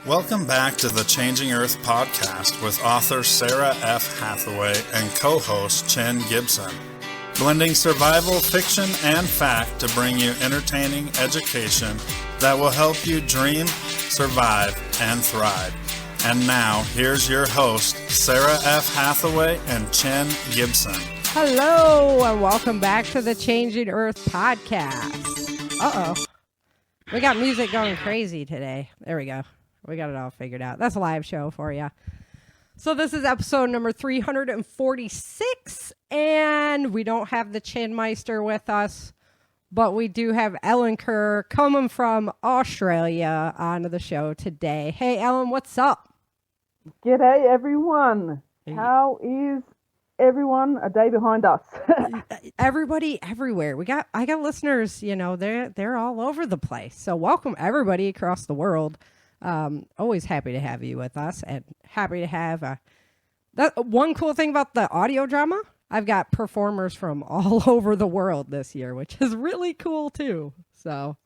Welcome back to the Changing Earth podcast with author Sarah F. Hathaway and co-host Chen Gibson. Blending survival, fiction, and fact to bring you entertaining education that will help you dream, survive, and thrive. And now, here's your host, Sarah F. Hathaway and Chen Gibson. Hello, and welcome back to the Changing Earth podcast. Uh-oh. We got music going crazy today. There we go. We got it all figured out. That's a live show for you. So this is episode number 346, and we don't have the Chin Meister with us, but we do have Ellen Kerr coming from Australia onto the show today. Hey, Ellen, what's up? G'day, everyone. How is everyone a day behind us? Everybody everywhere. I got listeners, they're all over the place. So welcome everybody across the world. Always happy to have you with us, and happy to have that one cool thing about the audio drama. I've got performers from all over the world this year, which is really cool too. So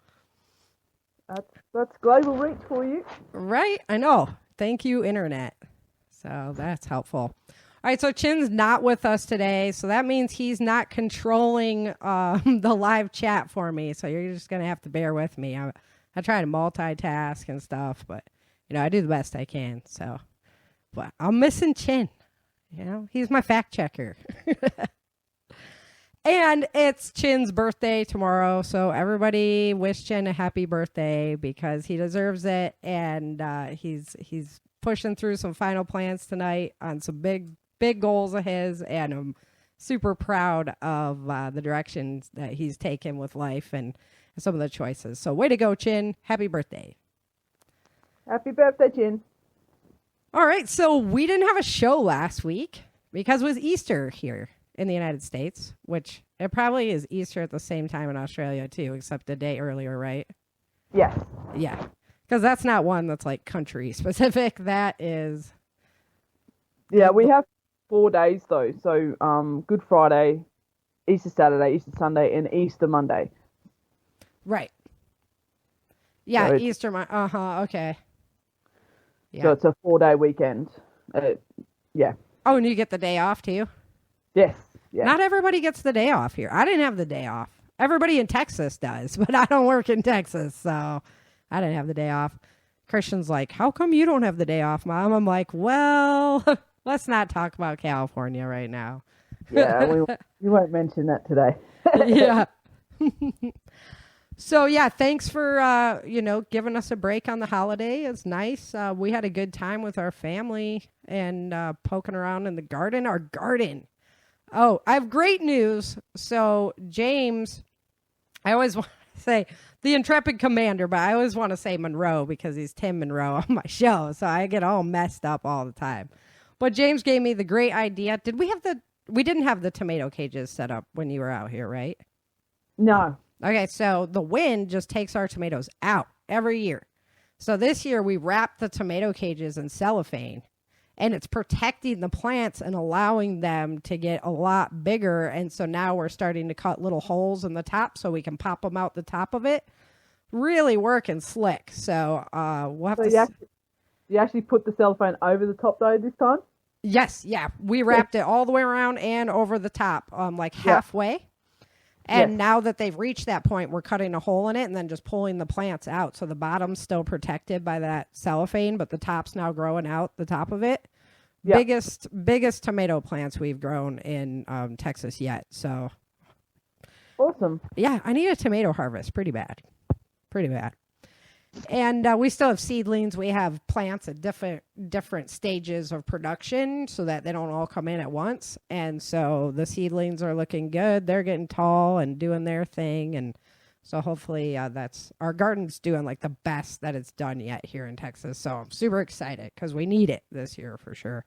that's global reach for you, right? I know. Thank you, internet. So that's helpful. All right, so Chin's not with us today, so that means he's not controlling the live chat for me. So you're just gonna have to bear with me. I try to multitask and stuff, but, I do the best I can. So, but I'm missing Chen. He's my fact checker. And it's Chin's birthday tomorrow. So everybody wish Chen a happy birthday because he deserves it. And he's pushing through some final plans tonight on some big goals of his. And I'm super proud of the directions that he's taken with life and some of the choices. So way to go, Chin. Happy birthday. Happy birthday, Chin. All right. So we didn't have a show last week because it was Easter here in the United States, which it probably is Easter at the same time in Australia too, except a day earlier, right? Yes. Yeah. Because that's not one that's like country specific. That is. Yeah, we have 4 days though. So Good Friday, Easter Saturday, Easter Sunday, and Easter Monday. Right. Yeah, so Easter. Okay. Yeah. So it's a 4-day weekend. Yeah. Oh, and you get the day off too? Yes. Yeah. Not everybody gets the day off here. I didn't have the day off. Everybody in Texas does, but I don't work in Texas, so I didn't have the day off. Christian's like, how come you don't have the day off, Mom? I'm like, well, let's not talk about California right now. Yeah, we won't mention that today. Yeah. So, yeah, thanks for, giving us a break on the holiday. It's nice. We had a good time with our family and poking around in the garden. Our garden. Oh, I have great news. So, James, I always want to say the intrepid commander, but I always want to say Monroe because he's Tim Monroe on my show. So I get all messed up all the time. But James gave me the great idea. We didn't have the tomato cages set up when you were out here, right? No. Okay, so the wind just takes our tomatoes out every year. So this year we wrapped the tomato cages in cellophane, and it's protecting the plants and allowing them to get a lot bigger. And so now we're starting to cut little holes in the top so we can pop them out the top of it. Really working slick. So we'll have to... You actually put the cellophane over the top though this time? Yes, yeah. We wrapped it all the way around and over the top, halfway. And now that they've reached that point, we're cutting a hole in it and then just pulling the plants out. So the bottom's still protected by that cellophane, but the top's now growing out the top of it. Yep. Biggest tomato plants we've grown in Texas yet. So awesome. Yeah, I need a tomato harvest. Pretty bad. And we still have seedlings. We have plants at different stages of production so that they don't all come in at once. And so the seedlings are looking good. They're getting tall and doing their thing. And so hopefully that's our garden's doing like the best that it's done yet here in Texas. So I'm super excited because we need it this year for sure.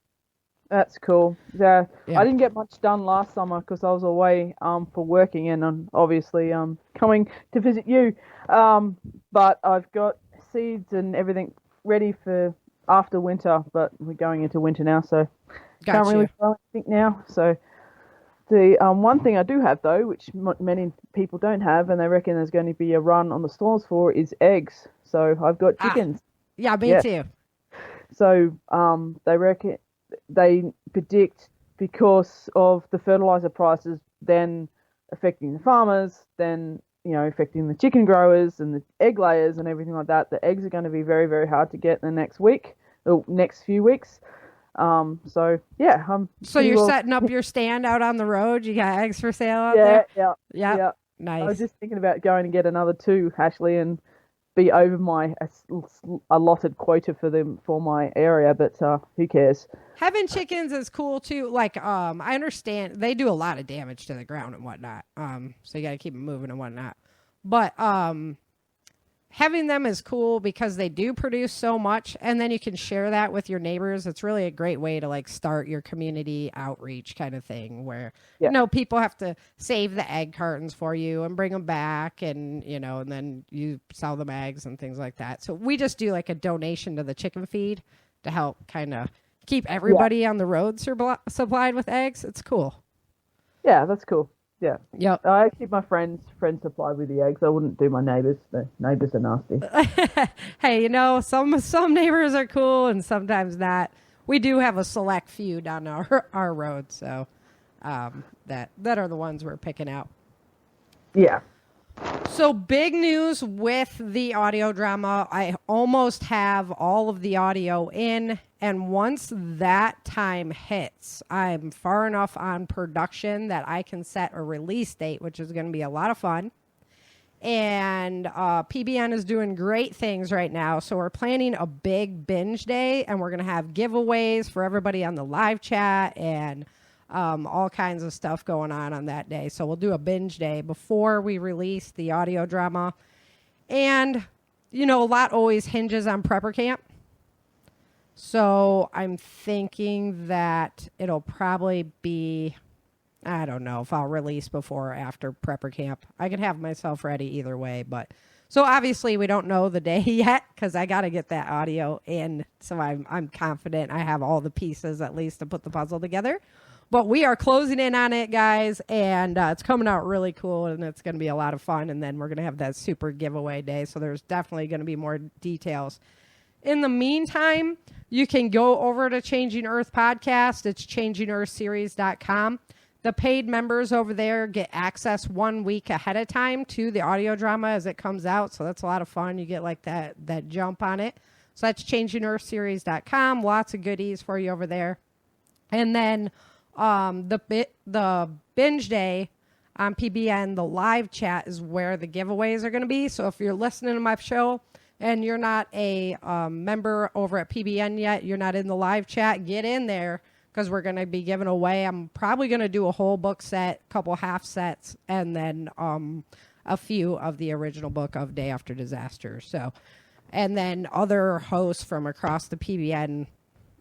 That's cool. Yeah. I didn't get much done last summer because I was away for working and obviously coming to visit you. But I've got seeds and everything ready for after winter, but we're going into winter now, so can't really grow anything now. So the one thing I do have though, which many people don't have, and they reckon there's going to be a run on the stores for, is eggs. So I've got chickens. Yeah, me too. So they predict, because of the fertilizer prices then affecting the farmers, then affecting the chicken growers and the egg layers and everything like that, the eggs are going to be very, very hard to get in the next few weeks. So yeah, So you're setting up your stand out on the road. You got eggs for sale out there? Yeah. Nice. I was Nice. just thinking about going and get another 2, Ashley, and be over my allotted quota for my area, but who cares? Having chickens is cool too. Like, I understand they do a lot of damage to the ground and whatnot. So you got to keep them moving and whatnot. But having them is cool because they do produce so much, and then you can share that with your neighbors. It's really a great way to like start your community outreach kind of thing, where people have to save the egg cartons for you and bring them back, and and then you sell them eggs and things like that. So we just do like a donation to the chicken feed to help kind of keep everybody on the road supplied with eggs. It's cool. Yeah, that's cool. Yeah. Yep. I keep my friends supplied with the eggs. I wouldn't do my neighbors. The neighbors are nasty. Hey, some neighbors are cool and sometimes not. We do have a select few down our road, so that are the ones we're picking out. Yeah. So big news with the audio drama. I almost have all of the audio in, and once that time hits, I'm far enough on production that I can set a release date, which is going to be a lot of fun. And PBN is doing great things right now. So we're planning a big binge day, and we're going to have giveaways for everybody on the live chat and all kinds of stuff going on that day. So we'll do a binge day before we release the audio drama. And, a lot always hinges on prepper camp. So I'm thinking that it'll probably be, I don't know if I'll release before or after prepper camp. I can have myself ready either way, but so obviously we don't know the day yet because I got to get that audio in. So I'm confident I have all the pieces at least to put the puzzle together. But we are closing in on it, guys, and it's coming out really cool, and it's going to be a lot of fun. And then we're going to have that super giveaway day, so there's definitely going to be more details. In the meantime, you can go over to Changing Earth Podcast. It's changingearthseries.com. The paid members over there get access 1 week ahead of time to the audio drama as it comes out, so that's a lot of fun. You get like that jump on it. So that's changingearthseries.com. Lots of goodies for you over there. And then the binge day on PBN, the live chat is where the giveaways are going to be. So if you're listening to my show and you're not a member over at PBN yet, you're not in the live chat, get in there because we're going to be giving away. I'm probably going to do a whole book set, couple half sets, and then a few of the original book of Day After Disaster. So, and then other hosts from across the PBN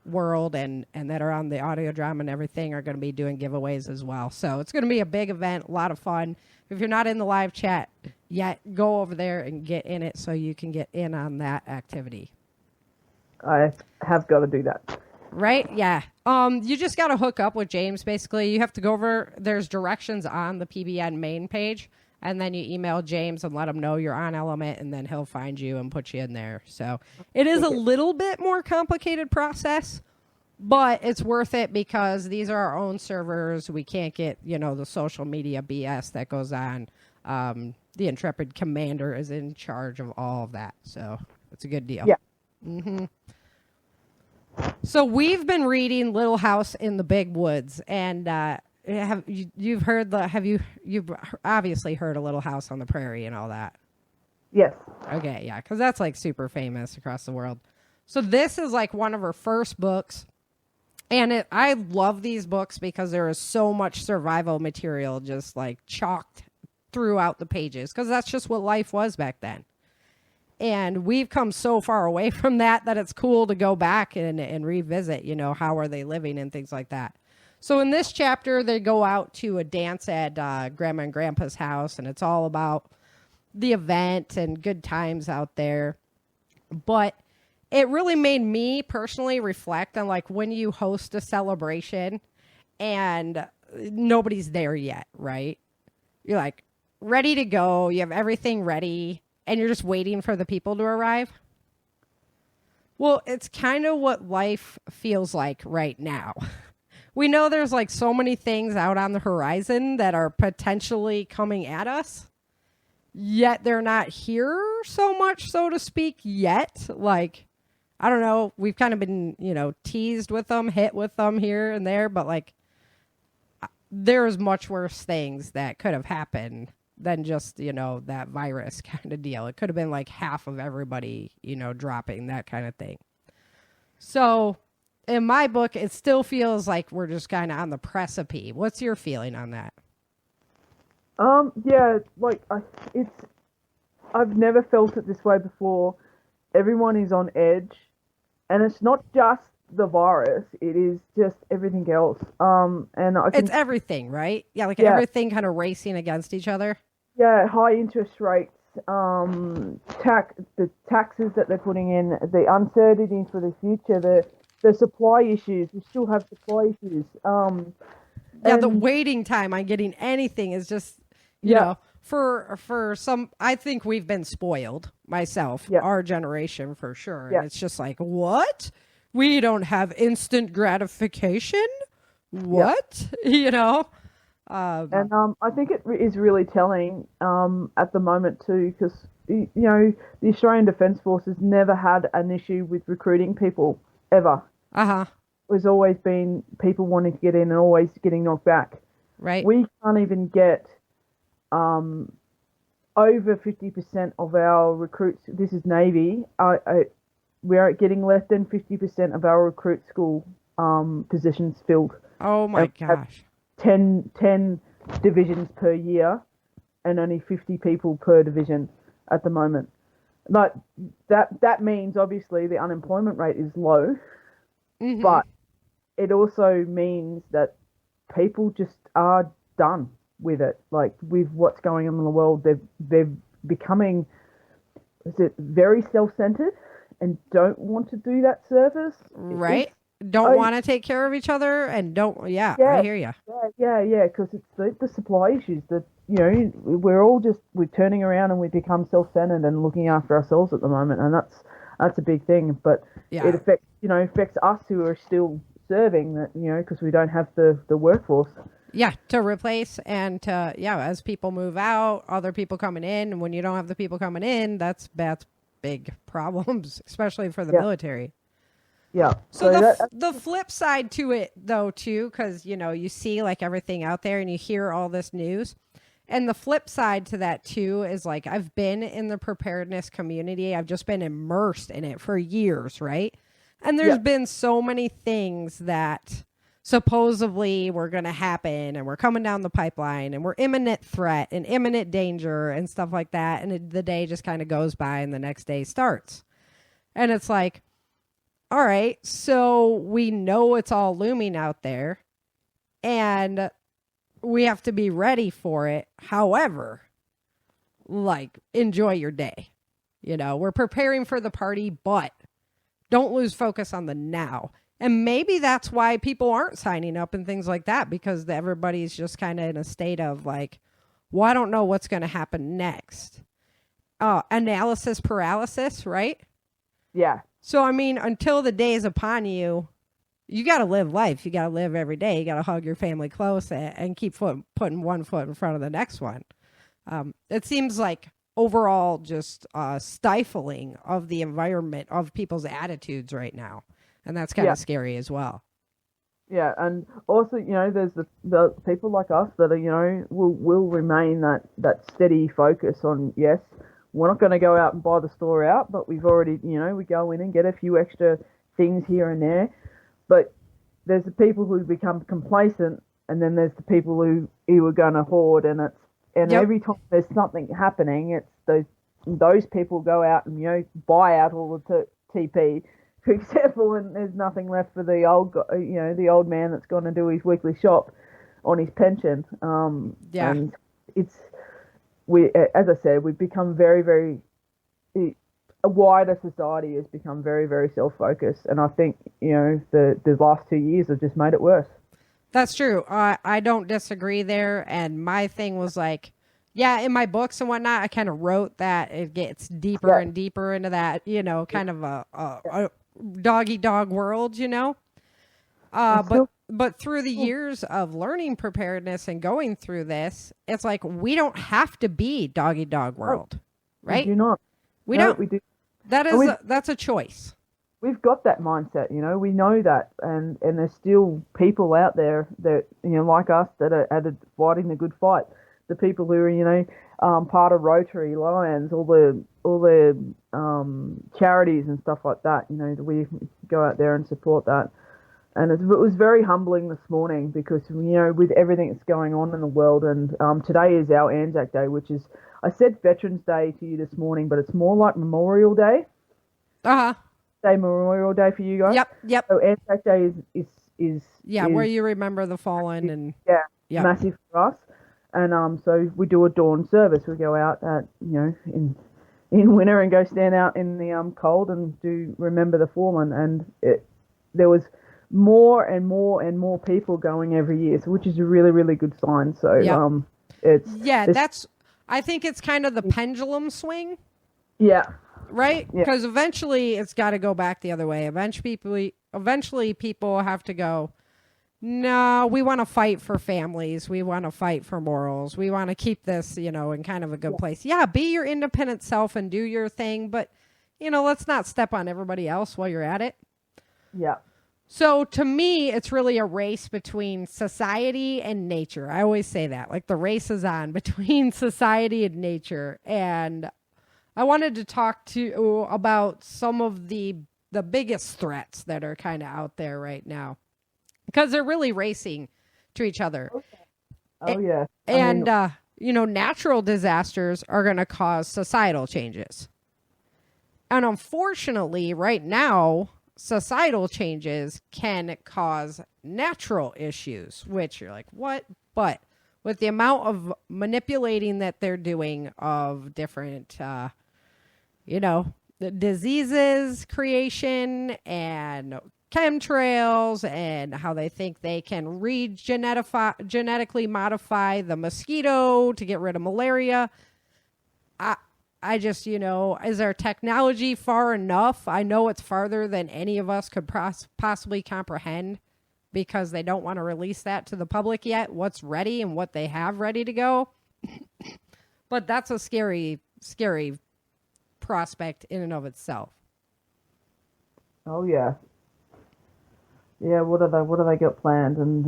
world and that are on the audio drama and everything are going to be doing giveaways as well. So it's going to be a big event, a lot of fun. If you're not in the live chat yet, go over there and get in it so you can get in on that activity. I have got to do that. Right? Yeah. You just got to hook up with James, basically. You have to go over, there's directions on the PBN main page, and then you email James and let him know you're on Element, and then he'll find you and put you in there. So it is a little bit more complicated process, but it's worth it because these are our own servers. We can't get, the social media BS that goes on. The Intrepid Commander is in charge of all of that. So it's a good deal. Yeah. Mm-hmm. So we've been reading Little House in the Big Woods, and you've obviously heard A Little House on the Prairie and all that. Yes. Okay, yeah, because that's like super famous across the world. So this is like one of her first books, and I love these books because there is so much survival material just like chalked throughout the pages because that's just what life was back then. And we've come so far away from that it's cool to go back and revisit, how are they living and things like that. So in this chapter, they go out to a dance at Grandma and Grandpa's house, and it's all about the event and good times out there. But it really made me personally reflect on like when you host a celebration and nobody's there yet, right? You're like ready to go. You have everything ready. And you're just waiting for the people to arrive. Well, it's kind of what life feels like right now. We know there's like so many things out on the horizon that are potentially coming at us, yet they're not here so much, so to speak, yet. Like, I don't know. We've kind of been, teased with them, hit with them here and there, but like, there's much worse things that could have happened than just, that virus kind of deal. It could have been like half of everybody, dropping, that kind of thing. So in my book, it still feels like we're just kind of on the precipice. What's your feeling on that? Yeah, like I've never felt it this way before. Everyone is on edge, and it's not just the virus; it is just everything else. And it's everything, right? Yeah, like everything kind of racing against each other. Yeah, high interest rates, the taxes that they're putting in, the uncertainty for the future, the supply issues. We still have supply issues. The waiting time on getting anything is just, you know, for some, I think we've been spoiled, myself, our generation for sure. And it's just like, what? We don't have instant gratification? What? And I think it is really telling at the moment too, because, the Australian Defence Force has never had an issue with recruiting people, ever. There's always been people wanting to get in and always getting knocked back. Right. We can't even get over 50% of our recruits. This is Navy. We are getting less than 50% of our recruit school positions filled. Oh my gosh. 10 divisions per year and only 50 people per division at the moment. But that means obviously the unemployment rate is low. Mm-hmm. But it also means that people just are done with it. Like, with what's going on in the world, they're becoming very self-centered and don't want to do that service. Right. Don't want to take care of each other and don't. I hear you. Yeah. Because it's the supply issues that, we're turning around and we become self-centered and looking after ourselves at the moment. And that's a big thing. But it affects us who are still serving, that, because we don't have the workforce. Yeah, to replace and to, as people move out, other people coming in. And when you don't have the people coming in, that's big problems, especially for the military. Yeah. So the flip side to it, though, too, because, you see like everything out there and you hear all this news. And the flip side to that, too, is like I've been in the preparedness community. I've just been immersed in it for years, right? And there's been so many things that supposedly were going to happen and we're coming down the pipeline and we're imminent threat and imminent danger and stuff like that. And the day just kind of goes by and the next day starts. And it's like, all right, so we know it's all looming out there and we have to be ready for it. However, like, enjoy your day. We're preparing for the party, but don't lose focus on the now. And maybe that's why people aren't signing up and things like that, because everybody's just kind of in a state of like, well, I don't know what's going to happen next. Analysis paralysis, right? Yeah. So, I mean, until the day is upon you, you got to live life. You got to live every day. You got to hug your family close and keep putting one foot in front of the next one. It seems like overall just stifling of the environment of people's attitudes right now. And that's kind of scary as well. Yeah, and also, there's the people like us that are, will remain that steady focus on, yes, we're not going to go out and buy the store out, but we've already, we go in and get a few extra things here and there. But there's the people who become complacent, and then there's the people who are going to hoard, and every time there's something happening, it's those people go out and buy out all the TP, for example, and there's nothing left for the old man that's going to do his weekly shop on his pension. And as I said, we've become very, very, a wider society has become very, very self-focused. And I think, the last 2 years have just made it worse. That's true. I don't disagree there. And my thing was like, in my books and whatnot, I kind of wrote that it gets deeper and deeper into that, kind of doggy dog world, you know. But through the years of learning preparedness and going through this, it's like we don't have to be doggy dog world, right? We do not. We don't. We do. That's a choice. We've got that mindset, you know. We know that, and there's still people out there that, you know, like us, that are fighting the good fight. The people who are, you know, part of Rotary, Lions, all the charities and stuff like that. You know, we go out there and support that. And it was very humbling this morning because, you know, with everything that's going on in the world, and today is our Anzac Day, which is, I said Veterans Day to you this morning, but it's more like Memorial Day. Uh-huh. Say Memorial Day for you guys. Yep. So Anzac Day is where you remember the fallen and massive for us. And so we do a dawn service. We go out at, you know, in winter and go stand out in the cold and do remember the fallen. And there was more and more and more people going every year, so which is a really, really good sign. So I think it's kind of the pendulum swing. Yeah. Right? Because eventually it's got to go back the other way. Eventually people have to go, no, we want to fight for families. We want to fight for morals. We want to keep this, you know, in kind of a good place. Yeah, be your independent self and do your thing, but, you know, let's not step on everybody else while you're at it. Yeah. So to me, it's really a race between society and nature. I always say that, like the race is on between society and nature. And I wanted to talk to you about some of the biggest threats that are kind of out there right now, because they're really racing to each other. Oh, yeah. And, you know, natural disasters are going to cause societal changes. And unfortunately, right now, societal changes can cause natural issues, which you're like, what? But with the amount of manipulating that they're doing of different, you know, the diseases creation and chemtrails and how they think they can genetically modify the mosquito to get rid of malaria. I just, you know, is our technology far enough? I know it's farther than any of us could possibly comprehend, because they don't want to release that to the public yet, what's ready and what they have ready to go. But that's a scary, scary prospect in and of itself. Oh, yeah. Yeah, what do they got planned? And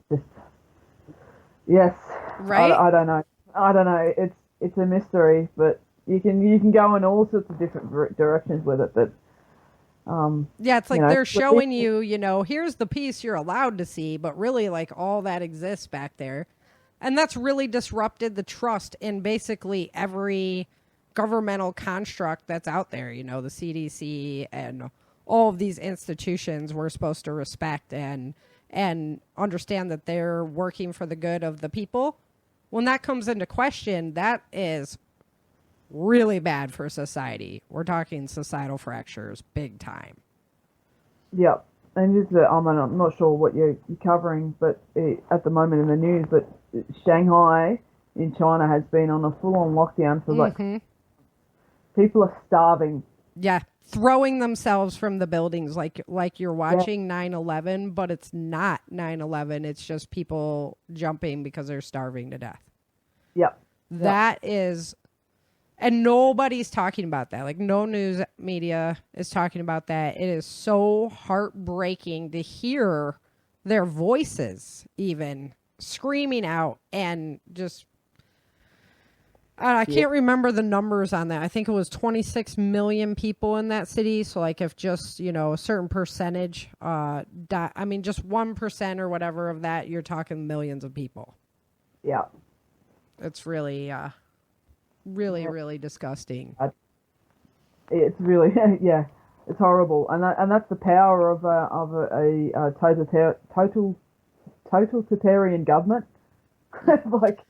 just, yes. Right? I don't know. It's a mystery, but you can go in all sorts of different directions with it. But it's like, you know, they're showing you, you know, here's the piece you're allowed to see, but really, like, all that exists back there, and that's really disrupted the trust in basically every governmental construct that's out there. You know, the CDC and all of these institutions we're supposed to respect and understand that they're working for the good of the people. When that comes into question, that is really bad for society. We're talking societal fractures, big time. Yeah, and just I'm not sure what you're covering, but at the moment in the news, but Shanghai in China has been on a full-on lockdown for like people are starving. Yeah, throwing themselves from the buildings like you're watching 9/11, but it's not 9/11. It's just people jumping because they're starving to death. Yep. That is, and nobody's talking about that. Like, no news media is talking about that. It is so heartbreaking to hear their voices even screaming out, and just, I can't remember the numbers on that. I think it was 26 million people in that city. So, like, if just, you know, a certain percentage, just 1% or whatever of that, you're talking millions of people. Yeah. It's really, really disgusting. It's really, it's horrible. And that's the power of a totalitarian government. Like,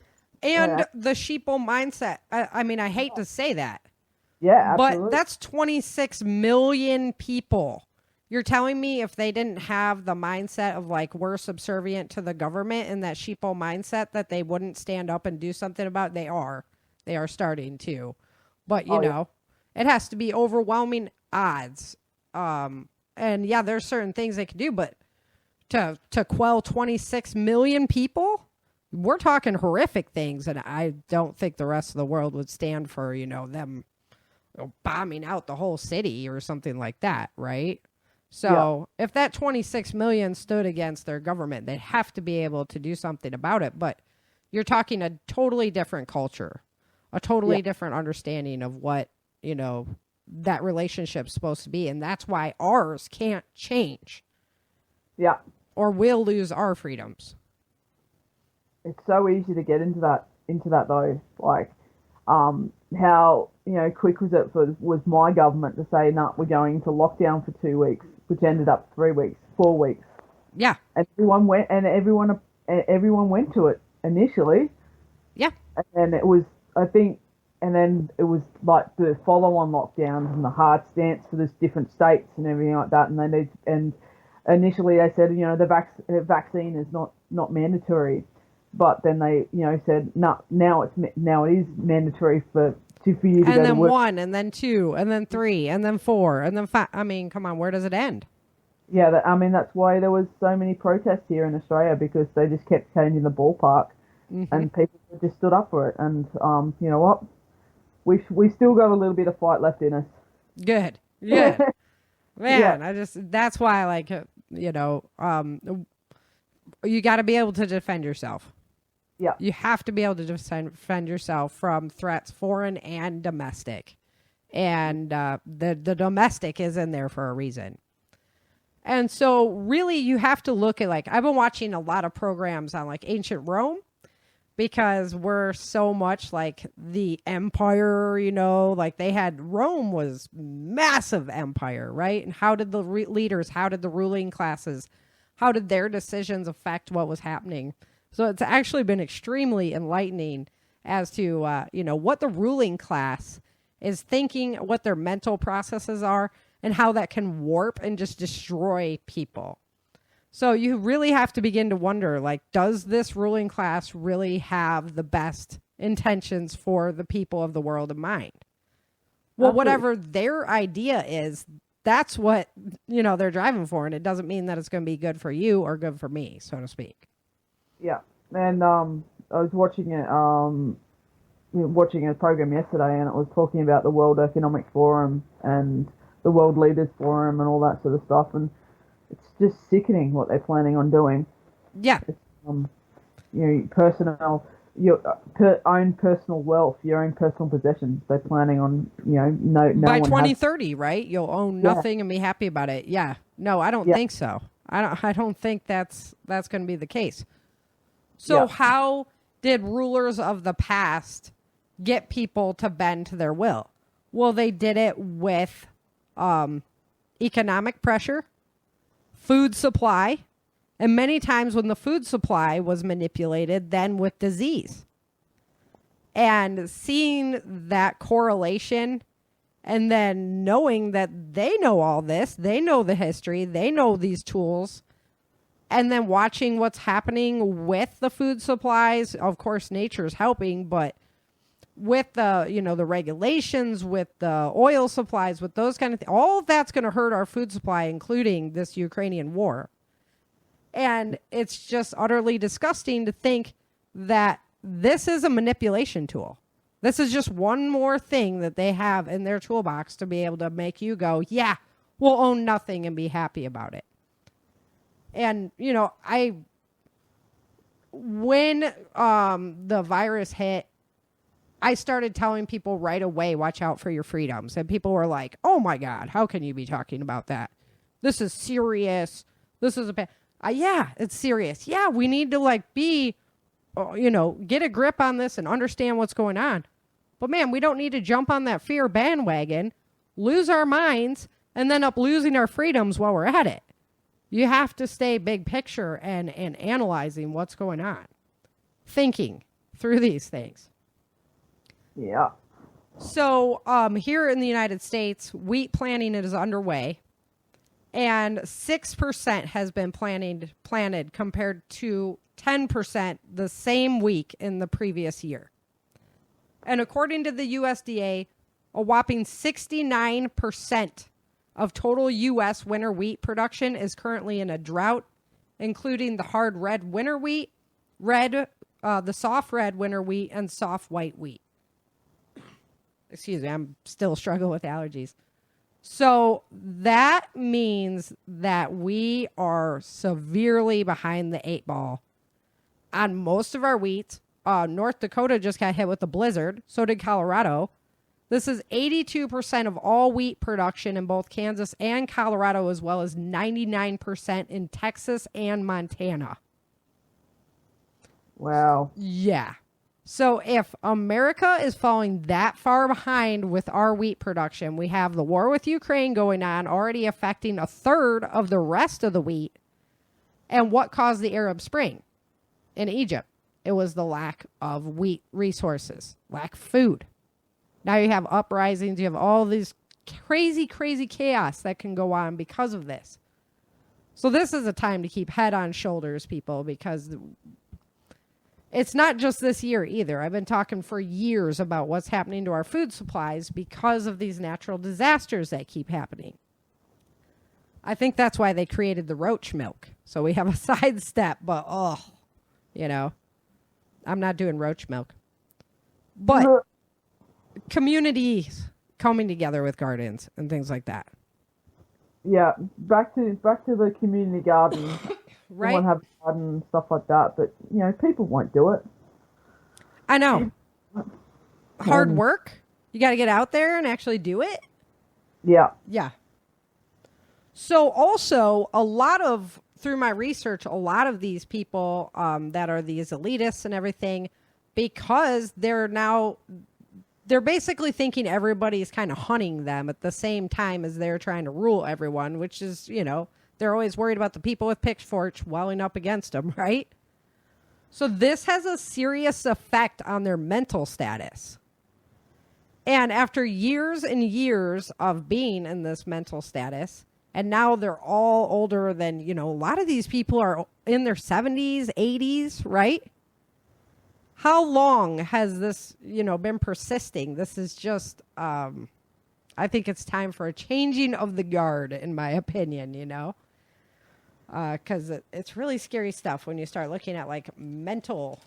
and the sheeple mindset. I mean, I hate to say that. Yeah, absolutely. But that's 26 million people. You're telling me if they didn't have the mindset of, like, we're subservient to the government and that sheeple mindset, that they wouldn't stand up and do something about it? They are starting to. But, you know, it has to be overwhelming odds. And yeah, there's certain things they can do, but to quell 26 million people, we're talking horrific things, and I don't think the rest of the world would stand for, them bombing out the whole city or something like that, right? So if that 26 million stood against their government, they'd have to be able to do something about it. But you're talking a totally different culture, a totally different understanding of what, that relationship's supposed to be. And that's why ours can't change. Yeah. Or we'll lose our freedoms. It's so easy to get into that though. Like, how, quick was my government to say, no, we're going into lockdown for 2 weeks, which ended up 3 weeks, 4 weeks. Yeah. And everyone went to it initially. Yeah. And it was, and then it was like the follow-on lockdowns and the hard stance for those different states and everything like that. And initially they said, the vaccine is not mandatory. But then they, said, no, now it is mandatory for you to go to work. And then 1, and then 2, and then 3, and then 4, and then 5. I mean, come on, where does it end? Yeah, that's why there was so many protests here in Australia, because they just kept changing the ballpark, and people just stood up for it. And you know what? We still got a little bit of fight left in us. Good. Man, yeah. That's why, you got to be able to defend yourself. Yeah. You have to be able to defend yourself from threats, foreign and domestic. And the domestic is in there for a reason. And so really you have to look at, I've been watching a lot of programs on ancient Rome, because we're so much like the empire, Rome was massive empire, right? And how did the leaders, how did the ruling classes, how did their decisions affect what was happening? So it's actually been extremely enlightening as to, what the ruling class is thinking, what their mental processes are, and how that can warp and just destroy people. So you really have to begin to wonder, does this ruling class really have the best intentions for the people of the world in mind? Well, whatever their idea is, that's what, they're driving for. And it doesn't mean that it's going to be good for you or good for me, so to speak. Yeah. And I was watching a program yesterday, and it was talking about the World Economic Forum and the World Leaders Forum and all that sort of stuff. And it's just sickening what they're planning on doing. Yeah. Your own personal wealth, your own personal possessions. They're planning on, no by one 2030, right? You'll own nothing and be happy about it. Yeah. No, I don't think so. I don't think that's going to be the case. So how did rulers of the past get people to bend to their will? Well, they did it with economic pressure, food supply, and many times when the food supply was manipulated, then with disease. And seeing that correlation, and then knowing that they know all this, they know the history, they know these tools, and then watching what's happening with the food supplies. Of course, nature's helping, but with the, the regulations, with the oil supplies, with those kind of things, all of that's going to hurt our food supply, including this Ukrainian war. And it's just utterly disgusting to think that this is a manipulation tool. This is just one more thing that they have in their toolbox to be able to make you go, yeah, we'll own nothing and be happy about it. And, when the virus hit, I started telling people right away, watch out for your freedoms. And people were like, oh my God, how can you be talking about that? This is serious. This is yeah, it's serious. Yeah, we need to be, get a grip on this and understand what's going on. But man, we don't need to jump on that fear bandwagon, lose our minds, and then up losing our freedoms while we're at it. You have to stay big picture and analyzing what's going on, thinking through these things. Yeah. So here in the United States, wheat planting is underway, and 6% has been planted compared to 10% the same week in the previous year. And according to the USDA, a whopping 69% of total U.S. winter wheat production is currently in a drought, including the hard red winter wheat, the soft red winter wheat, and soft white wheat. Excuse me, I'm still struggling with allergies. So that means that we are severely behind the 8 ball on most of our wheat. North Dakota just got hit with a blizzard. So did Colorado. This is 82% of all wheat production in both Kansas and Colorado, as well as 99% in Texas and Montana. Wow. Yeah. So if America is falling that far behind with our wheat production, we have the war with Ukraine going on, already affecting a third of the rest of the wheat. And what caused the Arab Spring in Egypt? It was the lack of wheat resources, lack of food. Now you have uprisings, you have all these crazy, crazy chaos that can go on because of this. So this is a time to keep head on shoulders, people, because it's not just this year either. I've been talking for years about what's happening to our food supplies because of these natural disasters that keep happening. I think that's why they created the roach milk. So we have a sidestep, but I'm not doing roach milk. But communities coming together with gardens and things like that. Yeah, back to the community garden. Right. Someone have a garden and stuff like that, but people won't do it. I know. Hard work. You got to get out there and actually do it. Yeah. Yeah. So also through my research, a lot of these people that are these elitists and everything, because they're basically thinking everybody's kind of hunting them at the same time as they're trying to rule everyone, which is, they're always worried about the people with pitchforks welling up against them, right? So this has a serious effect on their mental status. And after years and years of being in this mental status, and now they're all older than, a lot of these people are in their 70s, 80s, right? How long has this, been persisting? This is just, I think it's time for a changing of the guard, in my opinion, because it's really scary stuff when you start looking at like mental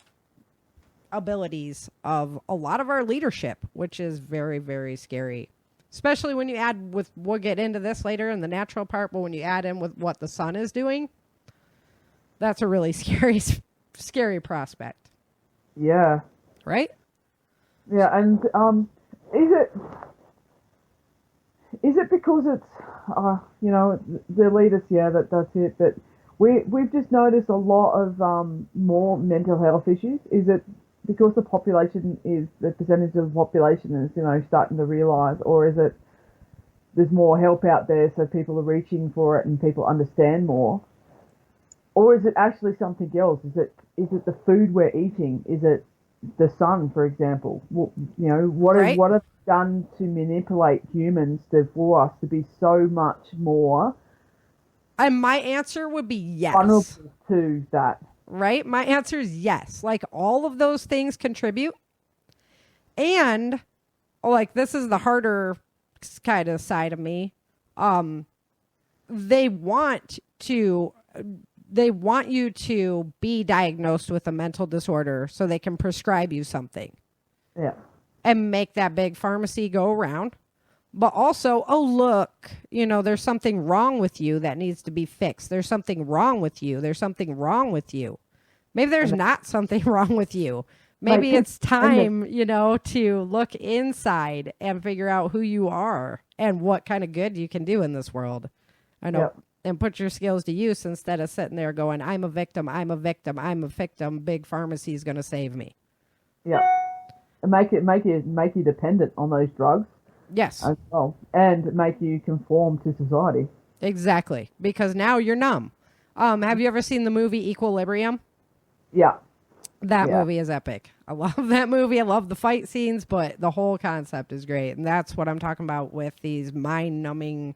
abilities of a lot of our leadership, which is very, very scary. Especially when you add we'll get into this later in the natural part, but when you add in with what the sun is doing, that's a really scary prospect. Yeah. Right? Yeah, and is it because it's the leaders? Yeah, that's it. That we've just noticed a lot of more mental health issues. Is it because the percentage of the population is starting to realise, or is it there's more help out there, so people are reaching for it and people understand more, or is it actually something else? Is it the food we're eating? Is it the sun, for example? What have done to manipulate humans for us to be so much more? And my answer would be yes. Vulnerable to that. Right? My answer is yes. Like all of those things contribute. And this is the harder kind of side of me. They want you to be diagnosed with a mental disorder so they can prescribe you something. Yeah. And make that big pharmacy go around. But also, look, there's something wrong with you that needs to be fixed. There's something wrong with you. There's something wrong with you. Maybe there's not something wrong with you. Maybe it's time, to look inside and figure out who you are and what kind of good you can do in this world. I know. Yep. And put your skills to use instead of sitting there going, I'm a victim, I'm a victim, I'm a victim. Big pharmacy is going to save me. Yeah. And make you dependent on those drugs. Yes. As well. And make you conform to society. Exactly. Because now you're numb. Have you ever seen the movie Equilibrium? Yeah. That movie is epic. I love that movie. I love the fight scenes, but the whole concept is great. And that's what I'm talking about with these mind-numbing,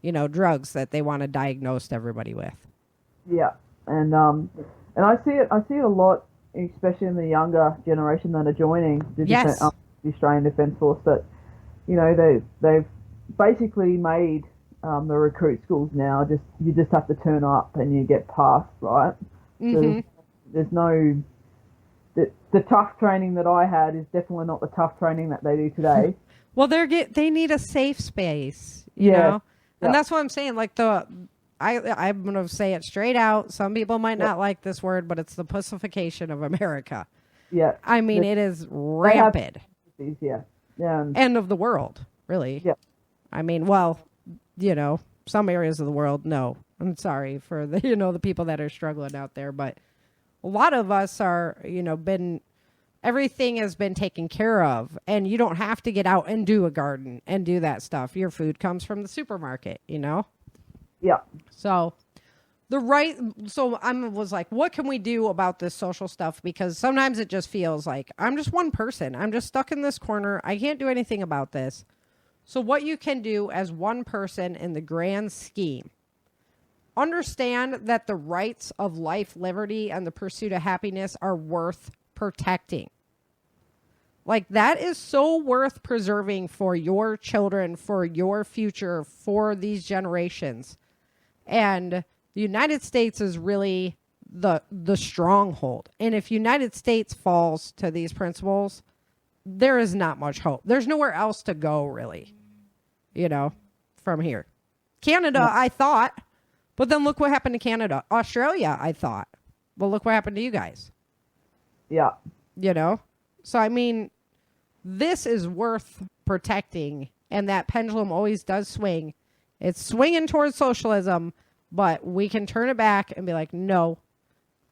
drugs that they want to diagnose everybody with. Yeah. And I see it a lot, especially in the younger generation that are joining the Australian Defence Force, that they've basically made the recruit schools now. You just have to turn up and you get passed, right? Mm-hmm. There's no the tough training that I had is definitely not the tough training that they do today. Well, they need a safe space, you know, and that's what I'm saying. Like I'm gonna say it straight out. Some people might not like this word, but it's the pussification of America. Yeah, I mean, it is rampant. End of the world, really. Yeah. I mean, well, you know, some areas of the world, no. I'm sorry for the the people that are struggling out there, but a lot of us are, everything has been taken care of, and you don't have to get out and do a garden and do that stuff. Your food comes from the supermarket, Yeah. So I was like, what can we do about this social stuff? Because sometimes it just feels like I'm just one person. I'm just stuck in this corner. I can't do anything about this. So what you can do as one person in the grand scheme, understand that the rights of life, liberty, and the pursuit of happiness are worth protecting. Like, that is so worth preserving for your children, for your future, for these generations. And the United States is really the stronghold. And if United States falls to these principles, there is not much hope. There's nowhere else to go, really, from here. Canada, I thought. But then look what happened to Canada. Australia, I thought. Well, look what happened to you guys. Yeah. So, I mean, this is worth protecting. And that pendulum always does swing. It's swinging towards socialism, but we can turn it back and be like, no,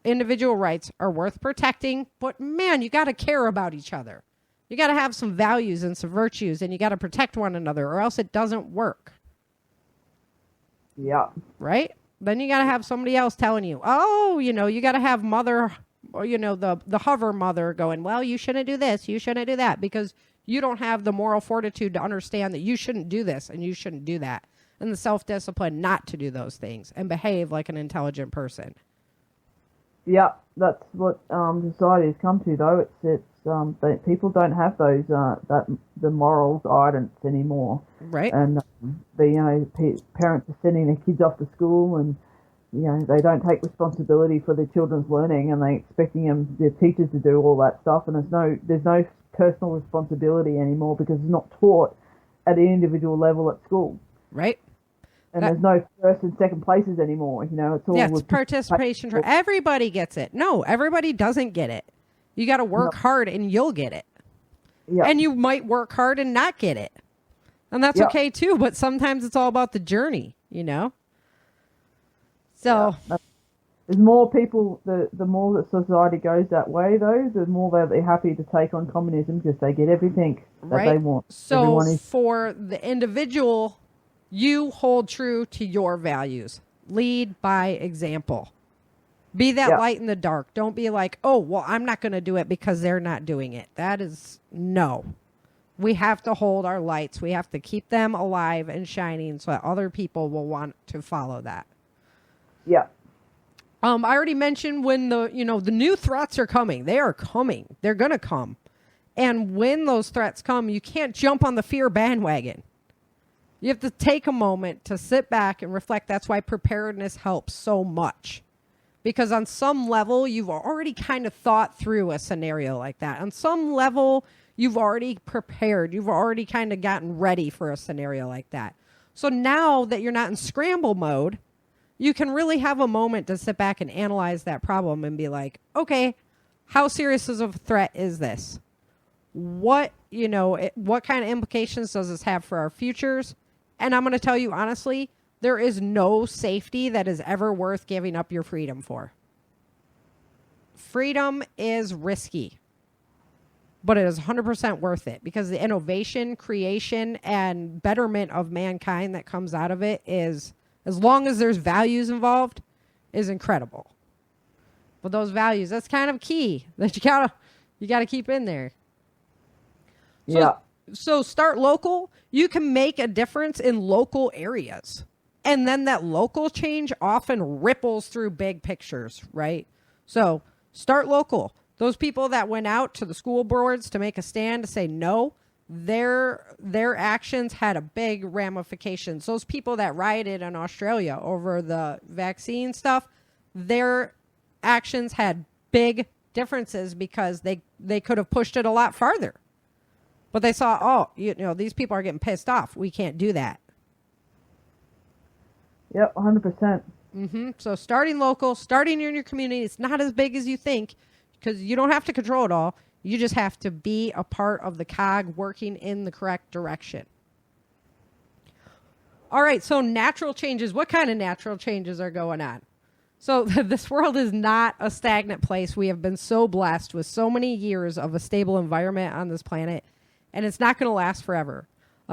individual rights are worth protecting. But, man, you got to care about each other. You got to have some values and some virtues, and you got to protect one another, or else it doesn't work. Yeah. Right? Then you got to have somebody else telling you, you got to have mother, or, the hover mother going, well, you shouldn't do this, you shouldn't do that, because you don't have the moral fortitude to understand that you shouldn't do this and you shouldn't do that. And the self-discipline not to do those things and behave like an intelligent person. Yeah, that's what society has come to, though. It's people don't have those the moral guidance anymore, right? And parents are sending their kids off to school, and they don't take responsibility for their children's learning, and they expecting their teachers to do all that stuff, and there's no personal responsibility anymore because it's not taught at an individual level at school, right? And there's no first and second places anymore. It's all it's participation. Everybody gets it. No, everybody doesn't get it. You got to work hard and you'll get it. Yeah. And you might work hard and not get it. And that's okay too. But sometimes it's all about the journey, So there's more people, the more that society goes that way, though, the more they're happy to take on communism because they get everything that they want. So for the individual, you hold true to your values. Lead by example. Be that light in the dark. Don't be like, oh, well, I'm not going to do it because they're not doing it. That is no. We have to hold our lights. We have to keep them alive and shining so that other people will want to follow that. Yeah. I already mentioned when the new threats are coming. They are coming. They're going to come. And when those threats come, you can't jump on the fear bandwagon. You have to take a moment to sit back and reflect. That's why preparedness helps so much. Because on some level, you've already kind of thought through a scenario like that. On some level, you've already prepared. You've already kind of gotten ready for a scenario like that. So now that you're not in scramble mode, you can really have a moment to sit back and analyze that problem and be like, okay, how serious of a threat is this? What kind of implications does this have for our futures? And I'm going to tell you honestly, there is no safety that is ever worth giving up your freedom for. Freedom is risky, but it is 100% worth it because the innovation, creation, and betterment of mankind that comes out of it is, as long as there's values involved, is incredible. But those values, that's kind of key that you gotta keep in there. So start local. You can make a difference in local areas. And then that local change often ripples through big pictures, right? So start local. Those people that went out to the school boards to make a stand to say no, their actions had a big ramifications. Those people that rioted in Australia over the vaccine stuff, their actions had big differences because they could have pushed it a lot farther. But they saw, oh, you know, these people are getting pissed off. We can't do that. Yep, 100%. So starting local, starting in your community, it's not as big as you think because you don't have to control it all. You just have to be a part of the cog working in the correct direction. All right, so natural changes. What kind of natural changes are going on? So this world is not a stagnant place. We have been so blessed with so many years of a stable environment on this planet, and it's not going to last forever.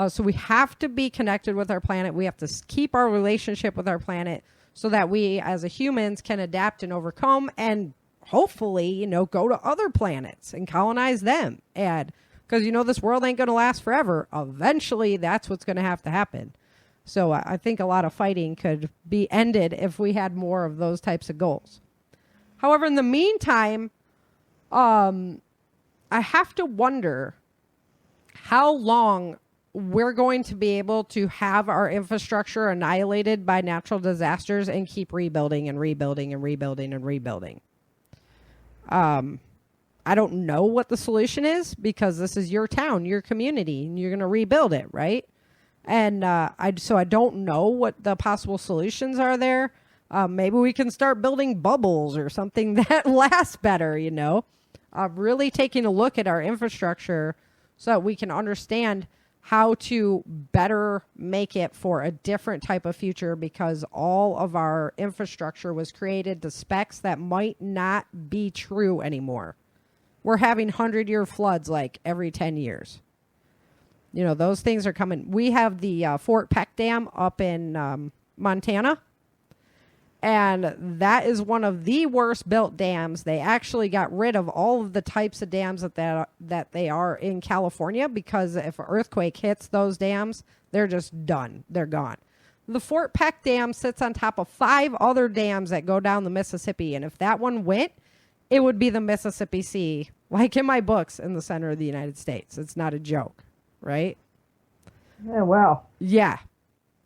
So we have to be connected with our planet. We have to keep our relationship with our planet so that we as a humans can adapt and overcome and hopefully, you know, go to other planets and colonize them. And because, you know, this world ain't going to last forever. Eventually, that's what's going to happen. So I think a lot of fighting could be ended if we had more of those types of goals. However, in the meantime, I have to wonder how long we're going to be able to have our infrastructure annihilated by natural disasters and keep rebuilding and rebuilding and rebuilding and rebuilding. I don't know what the solution is because this is your town, your community, and you're going to rebuild it, right? And so I don't know what the possible solutions are there. Maybe we can start building bubbles or something that lasts better, you know. Really taking a look at our infrastructure so that we can understand how to better make it for a different type of future because all of our infrastructure was created to specs that might not be true anymore. We're having 100-year floods like every 10 years. You know, those things are coming. We have the Fort Peck Dam up in Montana. And that is one of the worst built dams. They actually got rid of all of the types of dams that they are in California because if an earthquake hits those dams, they're just done. They're gone. The Fort Peck Dam sits on top of 5 other dams that go down the Mississippi. And if that one went, it would be the Mississippi Sea, like in my books, in the center of the United States. It's not a joke, right? Yeah, wow. Yeah.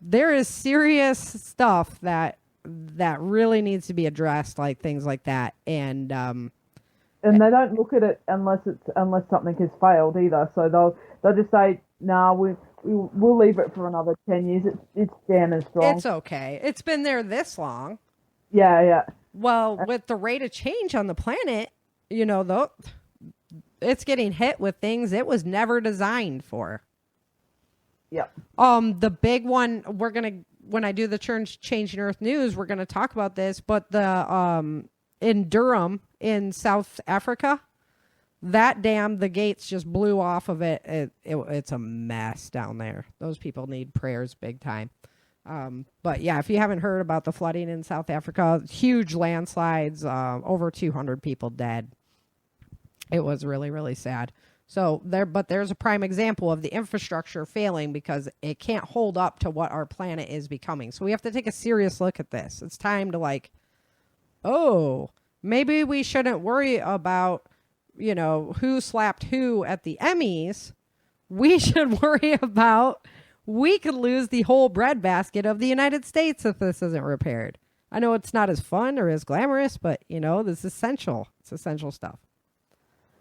There is serious stuff that really needs to be addressed, like things like that. And they don't look at it unless something has failed either. So they'll just say, "Nah, we'll leave it for another 10 years. It's damn and strong. It's okay. It's been there this long." Yeah. Well, with the rate of change on the planet, you know, though, it's getting hit with things it was never designed for. Yep. The big one when I do the Changing Earth News, we're going to talk about this, but the in Durham in South Africa, that dam, the gates just blew off of it. It's a mess down there. Those people need prayers big time. But yeah, if you haven't heard about the flooding in South Africa, huge landslides, over 200 people dead. It was really, really sad. So there's a prime example of the infrastructure failing because it can't hold up to what our planet is becoming. So we have to take a serious look at this. It's time to maybe we shouldn't worry about, you know, who slapped who at the Emmys. We should worry about we could lose the whole breadbasket of the United States if this isn't repaired. I know it's not as fun or as glamorous, but, you know, this is essential. It's essential stuff.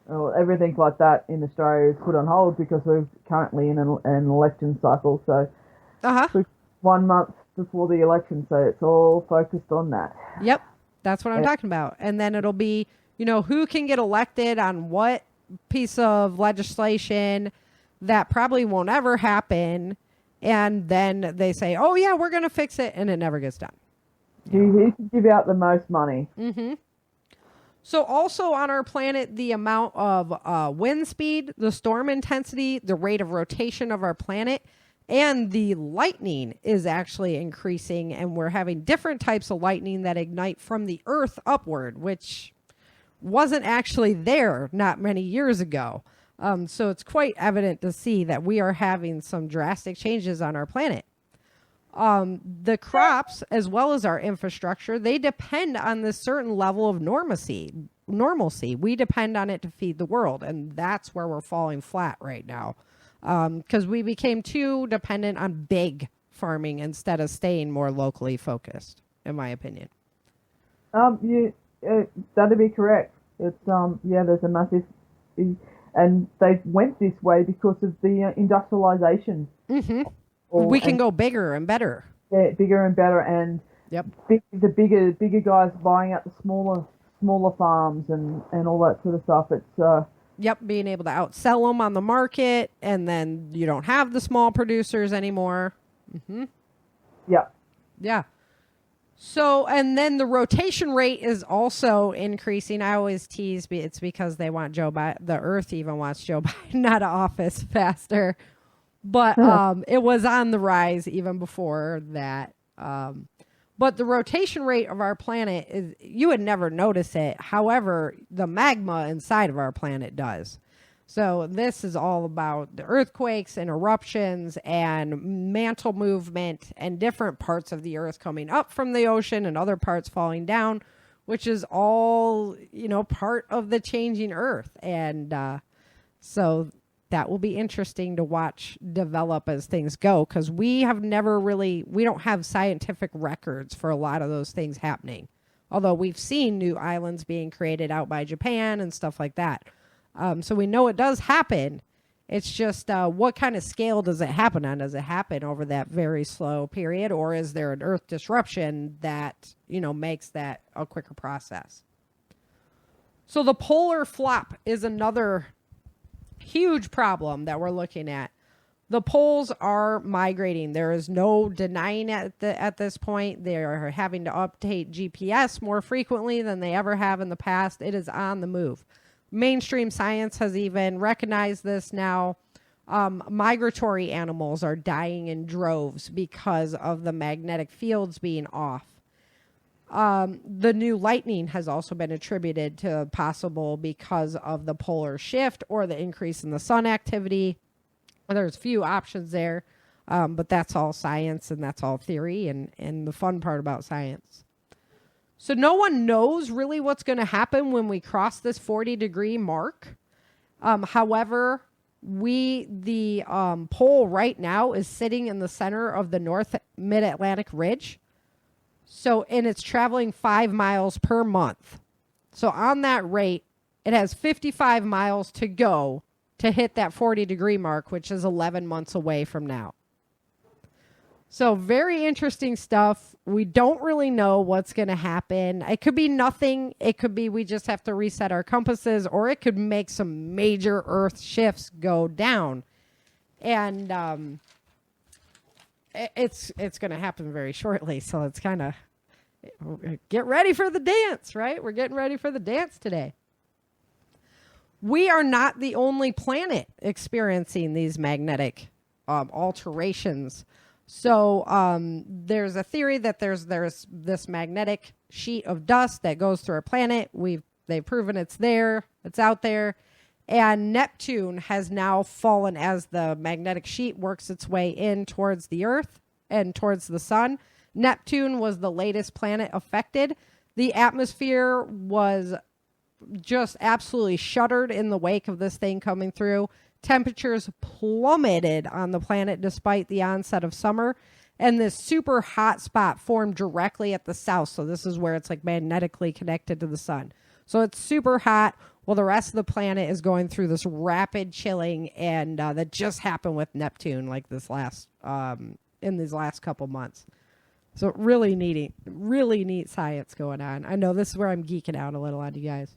Well, everything like that in Australia is put on hold because we're currently in an election cycle. So 1 month before the election, so it's all focused on that. Yep, that's what I'm talking about. And then it'll be, you know, who can get elected on what piece of legislation that probably won't ever happen. And then they say, oh, yeah, we're going to fix it. And it never gets done. Who can give out the most money? Mm-hmm. So also on our planet, the amount of wind speed, the storm intensity, the rate of rotation of our planet, and the lightning is actually increasing. And we're having different types of lightning that ignite from the Earth upward, which wasn't actually there not many years ago. So it's quite evident to see that we are having some drastic changes on our planet. The crops, as well as our infrastructure, they depend on this certain level of normalcy. We depend on it to feed the world, and that's where we're falling flat right now. because we became too dependent on big farming instead of staying more locally focused, in my opinion. That'd be correct. It's there's a massive, and they went this way because of the industrialization. Mm-hmm. We can go bigger and better. Yeah, bigger and better, and yep, the bigger guys buying out the smaller farms and all that sort of stuff. It's yep, being able to outsell them on the market, and then you don't have the small producers anymore. Mm-hmm. Yeah. Yeah. So, and then the rotation rate is also increasing. I always tease it's because they want Joe Biden, the Earth even wants Joe Biden out of office faster. But it was on the rise even before that. But the rotation rate of our planet is, you would never notice it. However, the magma inside of our planet does. So this is all about the earthquakes and eruptions and mantle movement and different parts of the earth coming up from the ocean and other parts falling down, which is all, part of the changing earth. And so that will be interesting to watch develop as things go, because we don't have scientific records for a lot of those things happening. Although we've seen new islands being created out by Japan and stuff like that. So we know it does happen. It's just what kind of scale does it happen on? Does it happen over that very slow period, or is there an earth disruption that, makes that a quicker process? So the polar flop is another huge problem that we're looking at. The poles are migrating. There is no denying at this point. They are having to update GPS more frequently than they ever have in the past. It is on the move. Mainstream science has even recognized this now. Migratory animals are dying in droves because of the magnetic fields being off. The new lightning has also been attributed to possible because of the polar shift or the increase in the sun activity. There's few options there, but that's all science and that's all theory and the fun part about science. So no one knows really what's going to happen when we cross this 40-degree mark. However, the pole right now is sitting in the center of the North Mid-Atlantic Ridge. So, and it's traveling 5 miles per month. So on that rate, it has 55 miles to go to hit that 40-degree mark, which is 11 months away from now. So very interesting stuff. We don't really know what's going to happen. It could be nothing. It could be we just have to reset our compasses, or it could make some major Earth shifts go down. And it's going to happen very shortly. So it's kind of get ready for the dance, right? We're getting ready for the dance today. We are not the only planet experiencing these magnetic alterations. So there's a theory that there's this magnetic sheet of dust that goes through our planet. They've proven it's there. It's out there. And Neptune has now fallen as the magnetic sheet works its way in towards the Earth and towards the sun. Neptune was the latest planet affected. The atmosphere was just absolutely shuttered in the wake of this thing coming through. Temperatures plummeted on the planet despite the onset of summer, and this super hot spot formed directly at the south. So this is where it's like magnetically connected to the sun. So it's super hot. Well, the rest of the planet is going through this rapid chilling, and that just happened with Neptune, like in these last couple months. So really neat science going on. I know this is where I'm geeking out a little on you guys.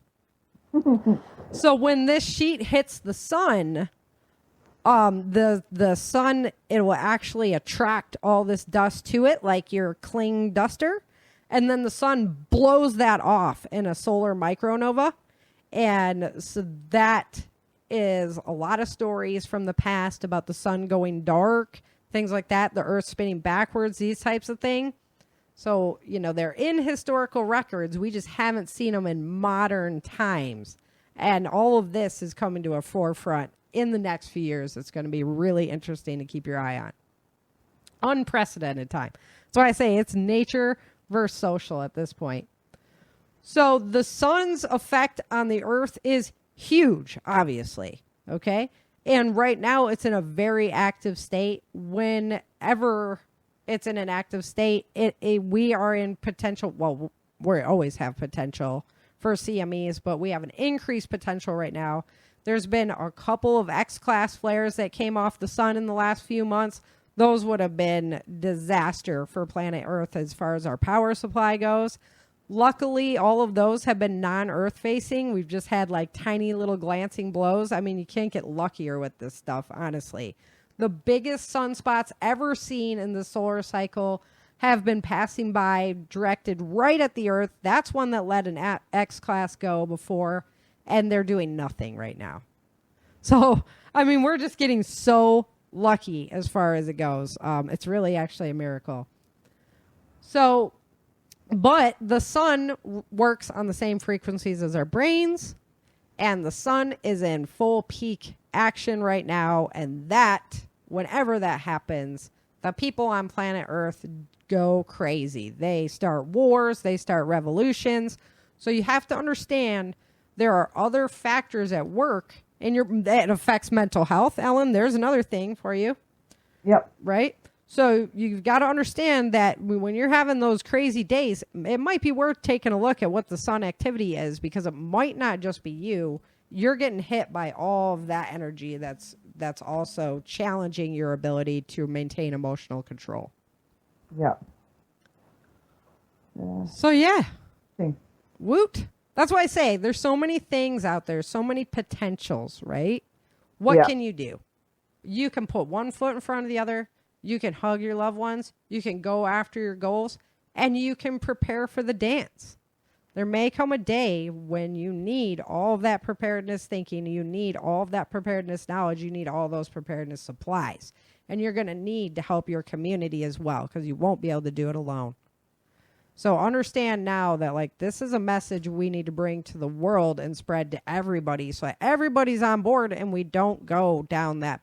So when this sheet hits the sun, the sun, it will actually attract all this dust to it like your cling duster. And then the sun blows that off in a solar micronova. And so that is a lot of stories from the past about the sun going dark, things like that, the earth spinning backwards, these types of things. So, they're in historical records. We just haven't seen them in modern times. And all of this is coming to a forefront in the next few years. It's going to be really interesting to keep your eye on. Unprecedented time. That's why I say it's nature versus social at this point. So the sun's effect on the earth is huge, obviously. Okay? And right now it's in a very active state. Whenever it's in an active state, we are in potential. Well, we always have potential for CMEs, but we have an increased potential right now. There's been a couple of X-class flares that came off the sun in the last few months. Those would have been disaster for planet Earth as far as our power supply goes. Luckily, all of those have been non-Earth facing. We've just had like tiny little glancing blows. I mean, you can't get luckier with this stuff, honestly. The biggest sunspots ever seen in the solar cycle have been passing by, directed right at the Earth. That's one that let an X-class go before, and they're doing nothing right now. So, I mean, we're just getting so lucky as far as it goes. It's really actually a miracle. So, but the sun works on the same frequencies as our brains, and the sun is in full peak action right now, and that, whenever that happens, the people on planet Earth go crazy. They start wars, they start revolutions. So you have to understand there are other factors at work that affects mental health. Ellen, there's another thing for you. Yep. Right? So you've got to understand that when you're having those crazy days, it might be worth taking a look at what the sun activity is, because it might not just be you. You're getting hit by all of that energy that's also challenging your ability to maintain emotional control. Yeah. So yeah. Okay. Woot. That's why I say there's so many things out there, so many potentials, right? What can you do? You can put one foot in front of the other. You can hug your loved ones. You can go after your goals, and you can prepare for the dance. There may come a day when you need all of that preparedness thinking. You need all of that preparedness knowledge. You need all those preparedness supplies. And you're going to need to help your community as well, because you won't be able to do it alone. So understand now that, like, this is a message we need to bring to the world and spread to everybody, so that everybody's on board and we don't go down that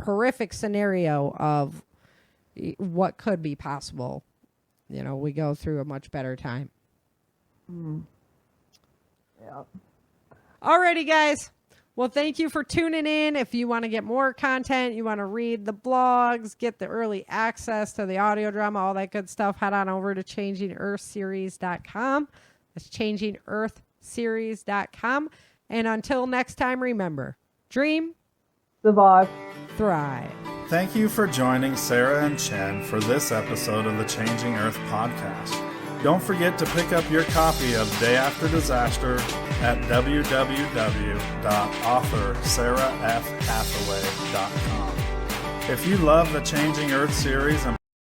horrific scenario of what could be possible. You know, we go through a much better time. Yeah. Alrighty, guys. Well, thank you for tuning in. If you want to get more content, you want to read the blogs, get the early access to the audio drama, all that good stuff, head on over to ChangingEarthSeries.com. That's ChangingEarthSeries.com. And until next time, remember, dream, Survive, thrive. Thank you for joining Sarah and Chen for this episode of the Changing Earth podcast. Don't forget to pick up your copy of Day After Disaster at www.authorsarahfhathaway.com. If you love the Changing Earth series and